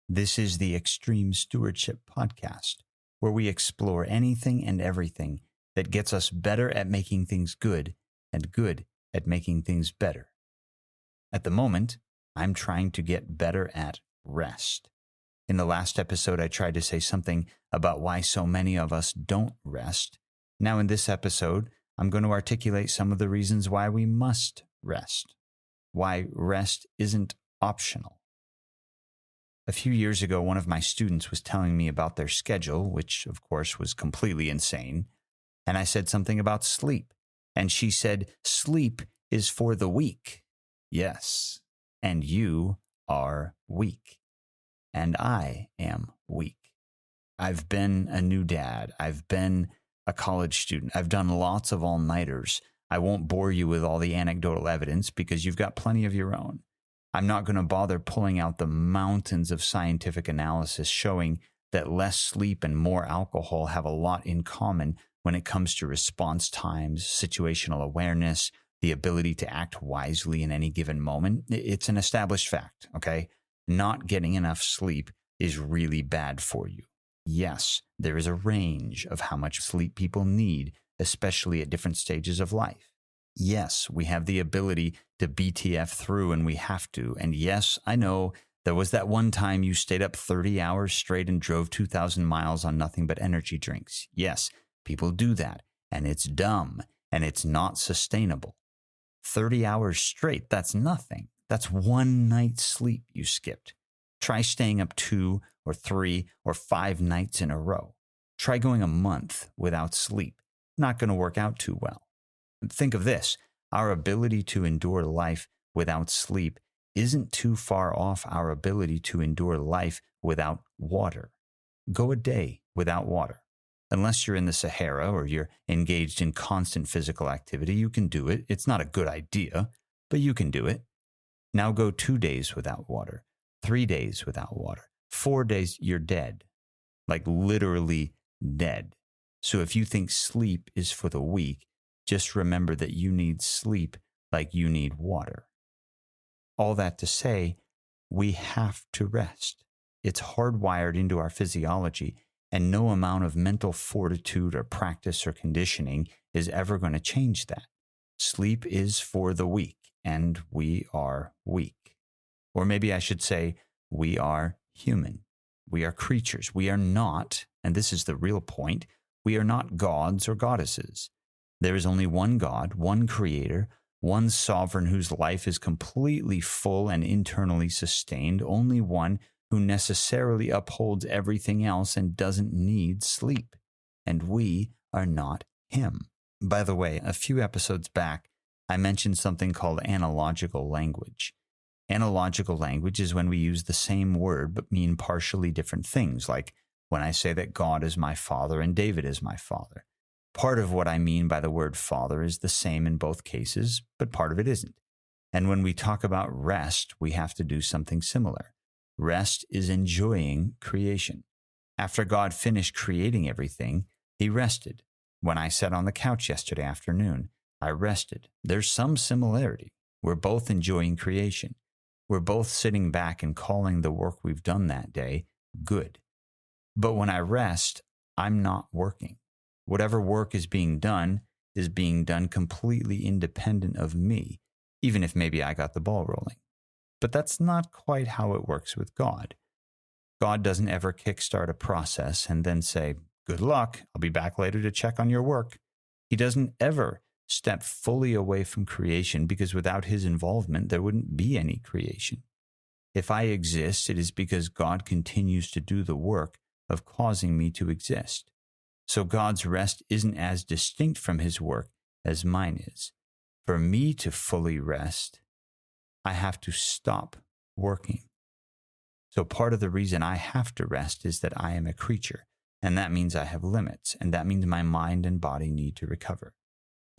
This is the Extreme Stewardship Podcast, where we explore anything and everything that gets us better at making things good and good at making things better. At the moment, I'm trying to get better at rest. In the last episode, I tried to say something about why so many of us don't rest. Now, in this episode, I'm going to articulate some of the reasons why we must rest, why rest isn't optional. A few years ago, one of my students was telling me about their schedule, which, of course, was completely insane. And I said something about sleep. And she said, "Sleep is for the weak." Yes, and you are weak. And I am weak. I've been a new dad. I've been a college student. I've done lots of all-nighters. I won't bore you with all the anecdotal evidence because you've got plenty of your own. I'm not going to bother pulling out the mountains of scientific analysis showing that less sleep and more alcohol have a lot in common when it comes to response times, situational awareness, the ability to act wisely in any given moment. It's an established fact, okay? Not getting enough sleep is really bad for you. Yes, there is a range of how much sleep people need, especially at different stages of life. Yes, we have the ability to BTF through and we have to. And yes, I know there was that one time you stayed up 30 hours straight and drove 2,000 miles on nothing but energy drinks. Yes, people do that. And it's dumb and it's not sustainable. 30 hours straight, that's nothing. That's one night's sleep you skipped. Try staying up 2 or 3 or 5 nights in a row. Try going a month without sleep. Not going to work out too well. Think of this, our ability to endure life without sleep isn't too far off our ability to endure life without water. Go a day without water. Unless you're in the Sahara or you're engaged in constant physical activity, you can do it. It's not a good idea, but you can do it. Now go 2 days without water, 3 days without water, 4 days, you're dead. Like literally dead. So if you think sleep is for the weak, just remember that you need sleep like you need water. All that to say, we have to rest. It's hardwired into our physiology, and no amount of mental fortitude or practice or conditioning is ever going to change that. Sleep is for the weak, and we are weak. Or maybe I should say, we are human. We are creatures. We are not, and this is the real point, we are not gods or goddesses. There is only one God, one creator, one sovereign whose life is completely full and internally sustained, only one who necessarily upholds everything else and doesn't need sleep. And we are not him. By the way, a few episodes back, I mentioned something called analogical language. Analogical language is when we use the same word but mean partially different things, like when I say that God is my father and David is my father. Part of what I mean by the word father is the same in both cases, but part of it isn't. And when we talk about rest, we have to do something similar. Rest is enjoying creation. After God finished creating everything, he rested. When I sat on the couch yesterday afternoon, I rested. There's some similarity. We're both enjoying creation. We're both sitting back and calling the work we've done that day good. But when I rest, I'm not working. Whatever work is being done completely independent of me, even if maybe I got the ball rolling. But that's not quite how it works with God. God doesn't ever kickstart a process and then say, "Good luck, I'll be back later to check on your work." He doesn't ever step fully away from creation because without his involvement, there wouldn't be any creation. If I exist, it is because God continues to do the work of causing me to exist. So God's rest isn't as distinct from his work as mine is. For me to fully rest, I have to stop working. So part of the reason I have to rest is that I am a creature, and that means I have limits, and that means my mind and body need to recover.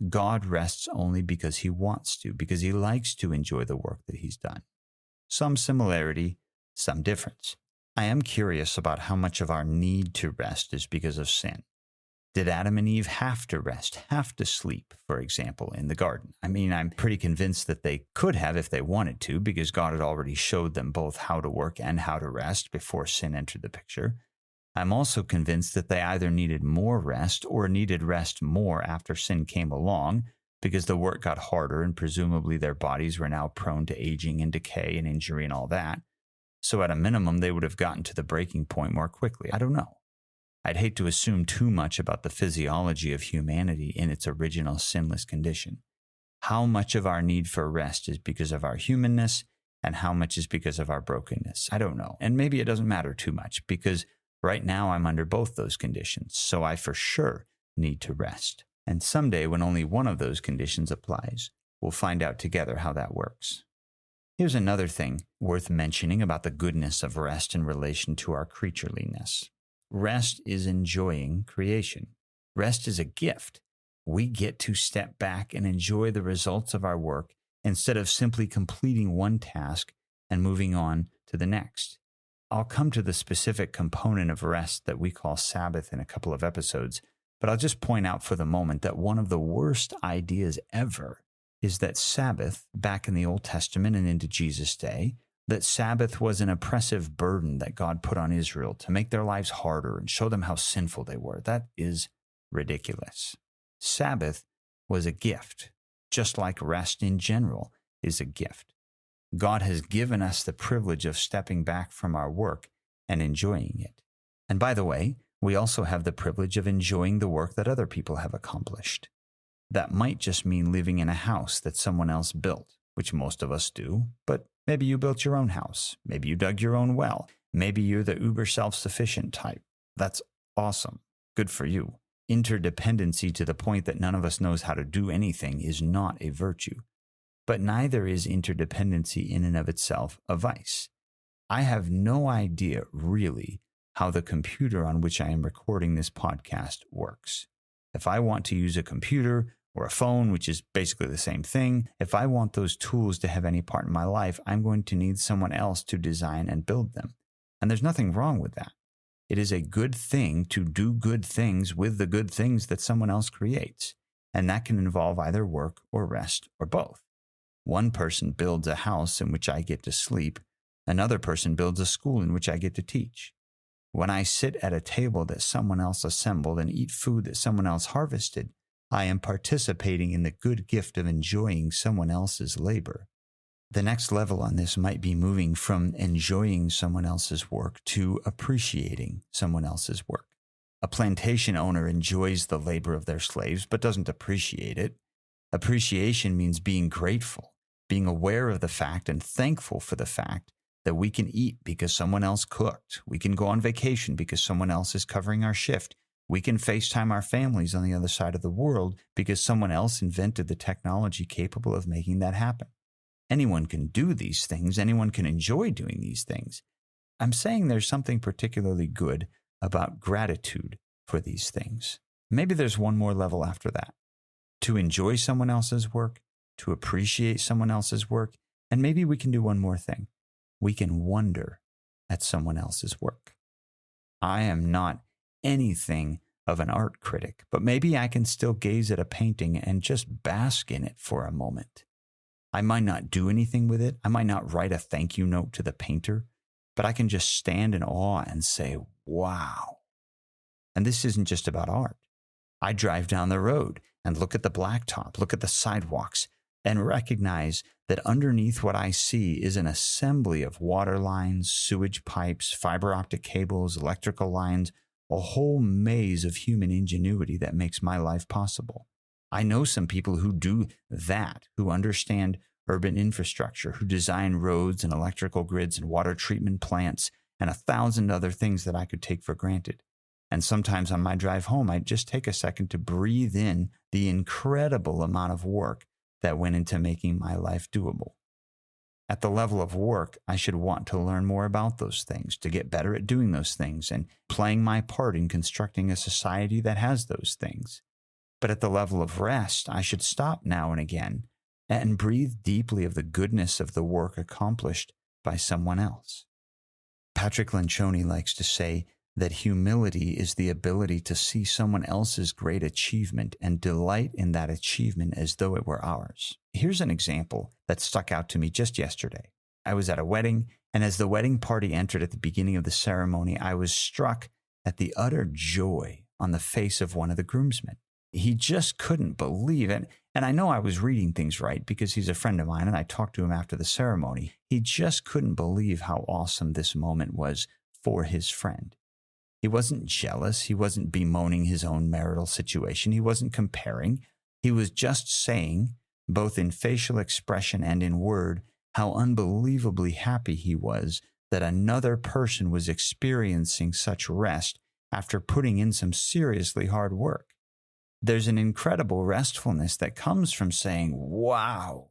God rests only because he wants to, because he likes to enjoy the work that he's done. Some similarity, some difference. I am curious about how much of our need to rest is because of sin. Did Adam and Eve have to rest, have to sleep, for example, in the garden? I mean, I'm pretty convinced that they could have if they wanted to, because God had already showed them both how to work and how to rest before sin entered the picture. I'm also convinced that they either needed more rest or needed rest more after sin came along, because the work got harder and presumably their bodies were now prone to aging and decay and injury and all that. So at a minimum, they would have gotten to the breaking point more quickly. I don't know. I'd hate to assume too much about the physiology of humanity in its original sinless condition. How much of our need for rest is because of our humanness and how much is because of our brokenness? I don't know. And maybe it doesn't matter too much because right now I'm under both those conditions, so I for sure need to rest. And someday when only one of those conditions applies, we'll find out together how that works. Here's another thing worth mentioning about the goodness of rest in relation to our creatureliness. Rest is enjoying creation. Rest is a gift. We get to step back and enjoy the results of our work instead of simply completing one task and moving on to the next. I'll come to the specific component of rest that we call Sabbath in a couple of episodes, but I'll just point out for the moment that one of the worst ideas ever is that Sabbath, back in the Old Testament and into Jesus' day, that Sabbath was an oppressive burden that God put on Israel to make their lives harder and show them how sinful they were. That is ridiculous. Sabbath was a gift, just like rest in general is a gift. God has given us the privilege of stepping back from our work and enjoying it. And by the way, we also have the privilege of enjoying the work that other people have accomplished. That might just mean living in a house that someone else built, which most of us do, but maybe you built your own house. Maybe you dug your own well. Maybe you're the uber self-sufficient type. That's awesome. Good for you. Interdependency to the point that none of us knows how to do anything is not a virtue. But neither is interdependency in and of itself a vice. I have no idea, really, how the computer on which I am recording this podcast works. If I want to use a computer or a phone, which is basically the same thing, if I want those tools to have any part in my life, I'm going to need someone else to design and build them. And there's nothing wrong with that. It is a good thing to do good things with the good things that someone else creates. And that can involve either work or rest or both. One person builds a house in which I get to sleep. Another person builds a school in which I get to teach. When I sit at a table that someone else assembled and eat food that someone else harvested, I am participating in the good gift of enjoying someone else's labor. The next level on this might be moving from enjoying someone else's work to appreciating someone else's work. A plantation owner enjoys the labor of their slaves but doesn't appreciate it. Appreciation means being grateful, being aware of the fact and thankful for the fact that we can eat because someone else cooked. We can go on vacation because someone else is covering our shift. We can FaceTime our families on the other side of the world because someone else invented the technology capable of making that happen. Anyone can do these things. Anyone can enjoy doing these things. I'm saying there's something particularly good about gratitude for these things. Maybe there's one more level after that. To enjoy someone else's work, to appreciate someone else's work, and maybe we can do one more thing. We can wonder at someone else's work. I am not anything of an art critic, but maybe I can still gaze at a painting and just bask in it for a moment. I might not do anything with it. I might not write a thank you note to the painter, but I can just stand in awe and say, wow. And this isn't just about art. I drive down the road and look at the blacktop, look at the sidewalks, and recognize that underneath what I see is an assembly of water lines, sewage pipes, fiber optic cables, electrical lines, a whole maze of human ingenuity that makes my life possible. I know some people who do that, who understand urban infrastructure, who design roads and electrical grids and water treatment plants and 1,000 other things that I could take for granted. And sometimes on my drive home, I just take a second to breathe in the incredible amount of work that went into making my life doable. At the level of work, I should want to learn more about those things, to get better at doing those things and playing my part in constructing a society that has those things. But at the level of rest, I should stop now and again and breathe deeply of the goodness of the work accomplished by someone else. Patrick Lencioni likes to say that humility is the ability to see someone else's great achievement and delight in that achievement as though it were ours. Here's an example that stuck out to me just yesterday. I was at a wedding, and as the wedding party entered at the beginning of the ceremony, I was struck at the utter joy on the face of one of the groomsmen. He just couldn't believe it. And I know I was reading things right because he's a friend of mine and I talked to him after the ceremony. He just couldn't believe how awesome this moment was for his friend. He wasn't jealous. He wasn't bemoaning his own marital situation. He wasn't comparing. He was just saying, both in facial expression and in word, how unbelievably happy he was that another person was experiencing such rest after putting in some seriously hard work. There's an incredible restfulness that comes from saying, wow,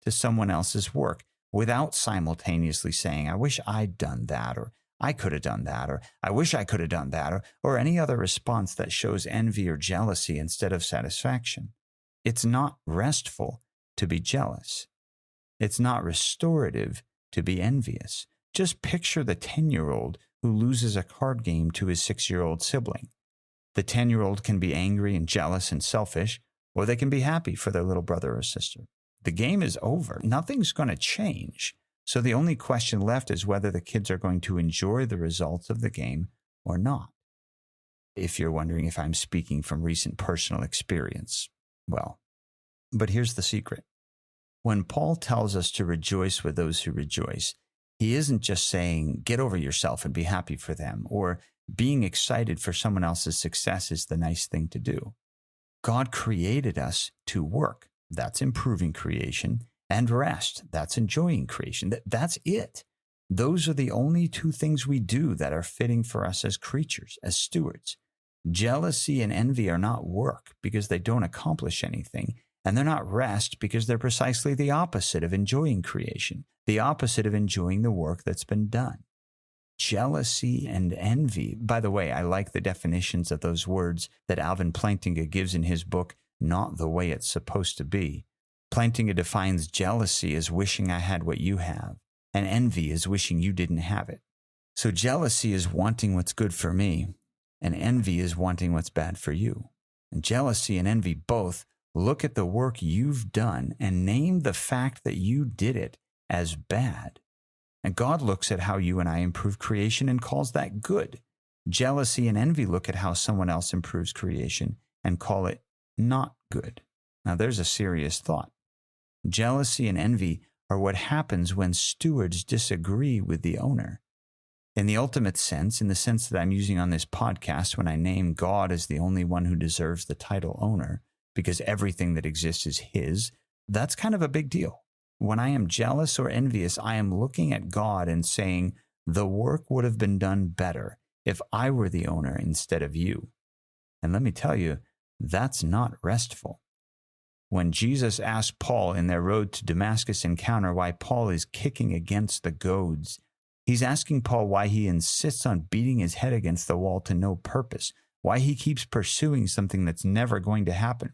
to someone else's work without simultaneously saying, I wish I'd done that, or I could have done that, or I wish I could have done that, or any other response that shows envy or jealousy instead of satisfaction. It's not restful to be jealous. It's not restorative to be envious. Just picture the 10-year-old who loses a card game to his 6-year-old sibling. The 10-year-old can be angry and jealous and selfish, or they can be happy for their little brother or sister. The game is over. Nothing's going to change. So the only question left is whether the kids are going to enjoy the results of the game or not. If you're wondering if I'm speaking from recent personal experience, well, but here's the secret. When Paul tells us to rejoice with those who rejoice, he isn't just saying, get over yourself and be happy for them, or being excited for someone else's success is the nice thing to do. God created us to work. That's improving creation. And rest. That's enjoying creation. That's it. Those are the only two things we do that are fitting for us as creatures, as stewards. Jealousy and envy are not work because they don't accomplish anything. And they're not rest because they're precisely the opposite of enjoying creation, the opposite of enjoying the work that's been done. Jealousy and envy. By the way, I like the definitions of those words that Alvin Plantinga gives in his book, Not the Way It's Supposed to Be. Plantinga defines jealousy as wishing I had what you have, and envy as wishing you didn't have it. So jealousy is wanting what's good for me, and envy is wanting what's bad for you. And jealousy and envy both look at the work you've done and name the fact that you did it as bad. And God looks at how you and I improve creation and calls that good. Jealousy and envy look at how someone else improves creation and call it not good. Now there's a serious thought. Jealousy and envy are what happens when stewards disagree with the owner. In the ultimate sense, in the sense that I'm using on this podcast when I name God as the only one who deserves the title owner, because everything that exists is his, that's kind of a big deal. When I am jealous or envious, I am looking at God and saying, the work would have been done better if I were the owner instead of you. And let me tell you, that's not restful. When Jesus asked Paul in their road to Damascus encounter why Paul is kicking against the goads, he's asking Paul why he insists on beating his head against the wall to no purpose, why he keeps pursuing something that's never going to happen.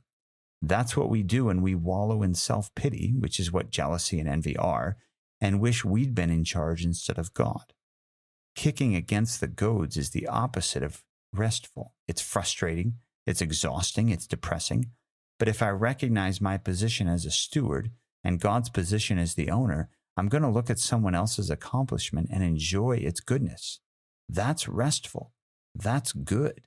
That's what we do when we wallow in self-pity, which is what jealousy and envy are, and wish we'd been in charge instead of God. Kicking against the goads is the opposite of restful. It's frustrating, it's exhausting, it's depressing. But if I recognize my position as a steward and God's position as the owner, I'm going to look at someone else's accomplishment and enjoy its goodness. That's restful. That's good.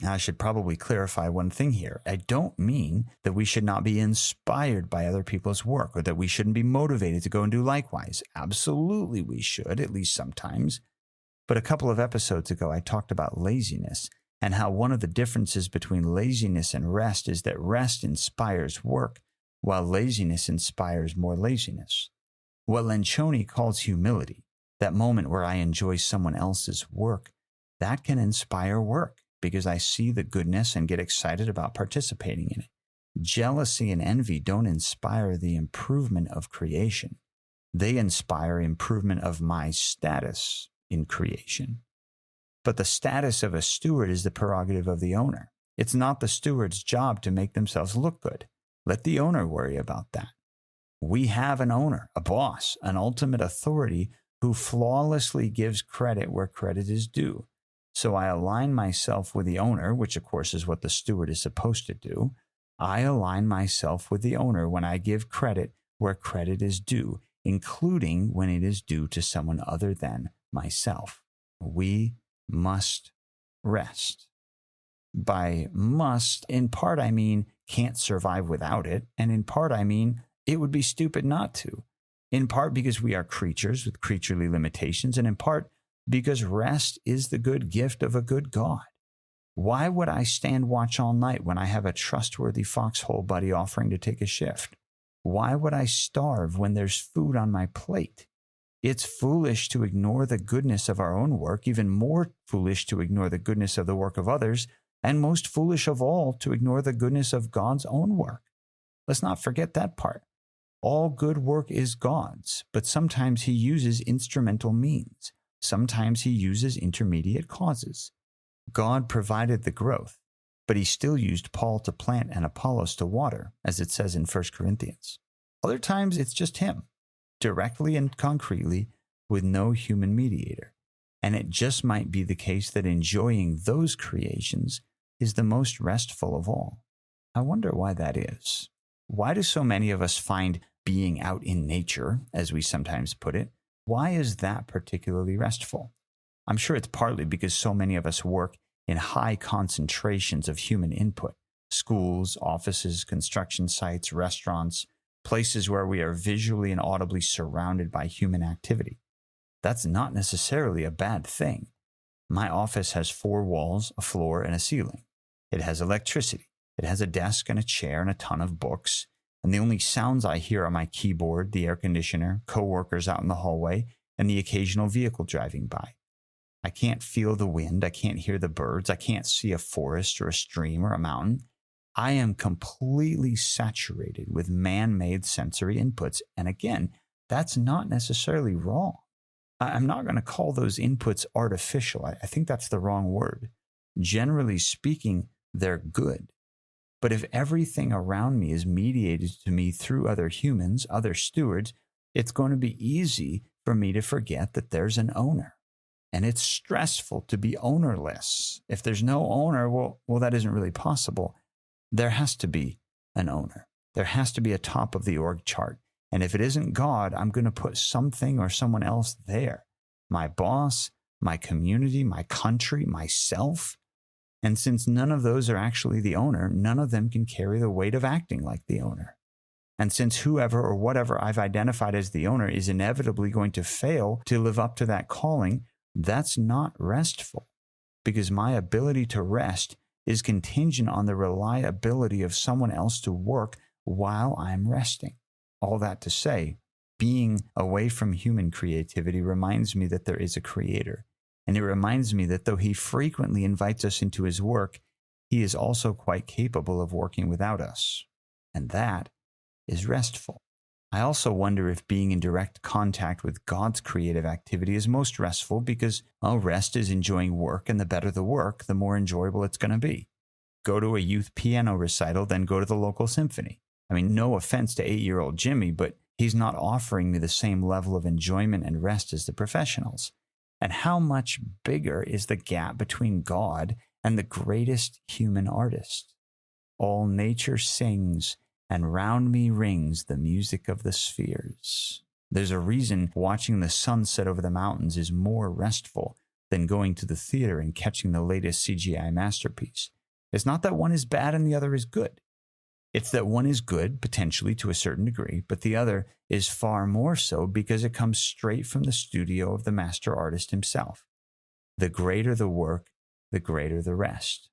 Now, I should probably clarify one thing here. I don't mean that we should not be inspired by other people's work or that we shouldn't be motivated to go and do likewise. Absolutely we should, at least sometimes. But a couple of episodes ago, I talked about laziness and how one of the differences between laziness and rest is that rest inspires work, while laziness inspires more laziness. What Lencioni calls humility, that moment where I enjoy someone else's work, that can inspire work because I see the goodness and get excited about participating in it. Jealousy and envy don't inspire the improvement of creation. They inspire improvement of my status in creation. But the status of a steward is the prerogative of the owner. It's not the steward's job to make themselves look good. Let the owner worry about that. We have an owner, a boss, an ultimate authority who flawlessly gives credit where credit is due. So I align myself with the owner, which of course is what the steward is supposed to do. I align myself with the owner when I give credit where credit is due, including when it is due to someone other than myself. We must rest. By must, in part, I mean can't survive without it. And in part, I mean it would be stupid not to. In part because we are creatures with creaturely limitations, and in part because rest is the good gift of a good God. Why would I stand watch all night when I have a trustworthy foxhole buddy offering to take a shift? Why would I starve when there's food on my plate? It's foolish to ignore the goodness of our own work, even more foolish to ignore the goodness of the work of others, and most foolish of all to ignore the goodness of God's own work. Let's not forget that part. All good work is God's, but sometimes he uses instrumental means. Sometimes he uses intermediate causes. God provided the growth, but he still used Paul to plant and Apollos to water, as it says in 1 Corinthians. Other times it's just him, directly and concretely, with no human mediator. And it just might be the case that enjoying those creations is the most restful of all. I wonder why that is. Why do so many of us find being out in nature, as we sometimes put it, why is that particularly restful? I'm sure it's partly because so many of us work in high concentrations of human input. Schools, offices, construction sites, restaurants, places where we are visually and audibly surrounded by human activity. That's not necessarily a bad thing. My office has 4 walls, a floor, and a ceiling. It has electricity. It has a desk and a chair and a ton of books. And the only sounds I hear are my keyboard, the air conditioner, coworkers out in the hallway, and the occasional vehicle driving by. I can't feel the wind. I can't hear the birds. I can't see a forest or a stream or a mountain. I am completely saturated with man-made sensory inputs. And again, that's not necessarily wrong. I'm not going to call those inputs artificial. I think that's the wrong word. Generally speaking, they're good. But if everything around me is mediated to me through other humans, other stewards, it's going to be easy for me to forget that there's an owner. And it's stressful to be ownerless. If there's no owner, well, that isn't really possible. There has to be an owner. There has to be a top of the org chart. And if it isn't God, I'm going to put something or someone else there. My boss, my community, my country, myself. And since none of those are actually the owner, none of them can carry the weight of acting like the owner. And since whoever or whatever I've identified as the owner is inevitably going to fail to live up to that calling, that's not restful, because my ability to rest is contingent on the reliability of someone else to work while I'm resting. All that to say, being away from human creativity reminds me that there is a creator. And it reminds me that though he frequently invites us into his work, he is also quite capable of working without us. And that is restful. I also wonder if being in direct contact with God's creative activity is most restful because, well, rest is enjoying work, and the better the work, the more enjoyable it's going to be. Go to a youth piano recital, then go to the local symphony. I mean, no offense to 8-year-old Jimmy, but he's not offering me the same level of enjoyment and rest as the professionals. And how much bigger is the gap between God and the greatest human artist? All nature sings, and round me rings the music of the spheres. There's a reason watching the sunset over the mountains is more restful than going to the theater and catching the latest CGI masterpiece. It's not that one is bad and the other is good. It's that one is good, potentially to a certain degree, but the other is far more so because it comes straight from the studio of the master artist himself. The greater the work, the greater the rest.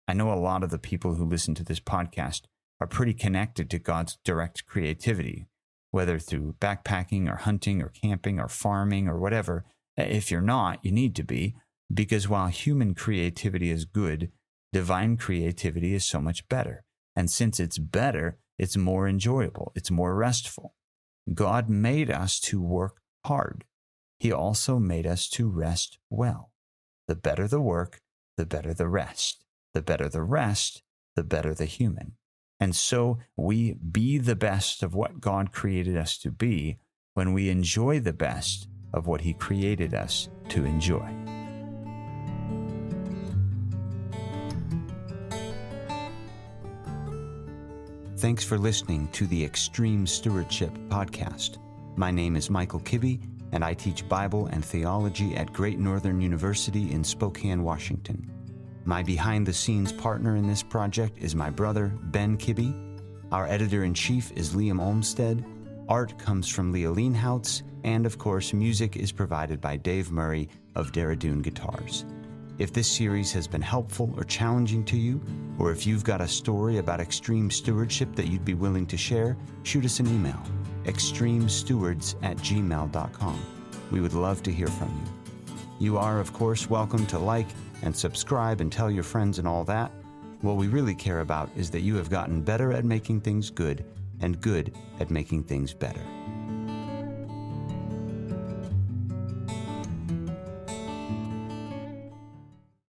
I know a lot of the people who listen to this podcast are pretty connected to God's direct creativity, whether through backpacking or hunting or camping or farming or whatever. If you're not, you need to be, because while human creativity is good, divine creativity is so much better. And since it's better, it's more enjoyable, it's more restful. God made us to work hard. He also made us to rest well. The better the work, the better the rest. The better the rest, the better the human. And so we be the best of what God created us to be when we enjoy the best of what He created us to enjoy. Thanks for listening to the Extreme Stewardship Podcast. My name is Michael Kibbe, and I teach Bible and theology at Great Northern University in Spokane, Washington. My behind-the-scenes partner in this project is my brother, Ben Kibbe. Our editor-in-chief is Liam Olmsted. Art comes from Leoline Houts, and of course, music is provided by Dave Murray of Daradoon Guitars. If this series has been helpful or challenging to you, or if you've got a story about extreme stewardship that you'd be willing to share, shoot us an email, extremestewards@gmail.com. We would love to hear from you. You are, of course, welcome to like and subscribe and tell your friends and all that. What we really care about is that you have gotten better at making things good and good at making things better.